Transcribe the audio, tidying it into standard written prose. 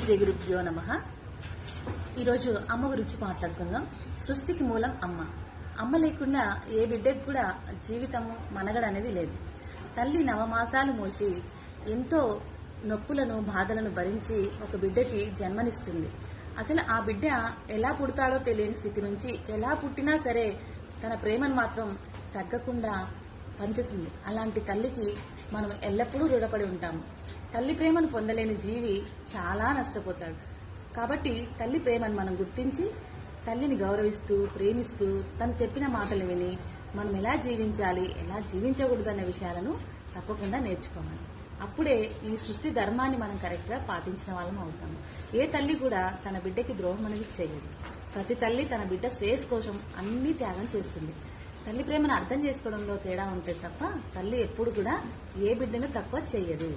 శ్రీ గురుభ్యో నమః. ఈరోజు అమ్మ గురించి మాట్లాడుకుందాం. సృష్టికి మూలం అమ్మ. అమ్మ లేకుండా ఏ బిడ్డకు కూడా జీవితము మనగడ అనేది లేదు. తల్లి నవమాసాలు మోసి ఎంతో నొప్పులను బాధలను భరించి ఒక బిడ్డకి జన్మనిస్తుంది. అసలు ఆ బిడ్డ ఎలా పుడతాడో తెలియని స్థితి నుంచి ఎలా పుట్టినా సరే తన ప్రేమను మాత్రం తగ్గకుండా పంచుతుంది. అలాంటి తల్లికి మనం ఎల్లప్పుడూ రుణపడి ఉంటాము. తల్లి ప్రేమను పొందలేని జీవి చాలా నష్టపోతాడు. కాబట్టి తల్లి ప్రేమను మనం గుర్తించి తల్లిని గౌరవిస్తూ ప్రేమిస్తూ తను చెప్పిన మాటలు విని మనం ఎలా జీవించాలి, ఎలా జీవించకూడదన్న విషయాలను తప్పకుండా నేర్చుకోవాలి. అప్పుడే ఈ సృష్టి ధర్మాన్ని మనం కరెక్ట్గా పాటించిన వాళ్ళం అవుతాము. ఏ తల్లి కూడా తన బిడ్డకి ద్రోహం అనేది చేయదు. ప్రతి తల్లి తన బిడ్డ శ్రేయస్ కోసం అన్ని త్యాగం చేస్తుంది. తల్లి ప్రేమను అర్థం చేసుకోవడంలో తేడా ఉంటుంది తప్ప తల్లి ఎప్పుడు కూడా ఏ బిడ్డను తక్కువ చేయదు.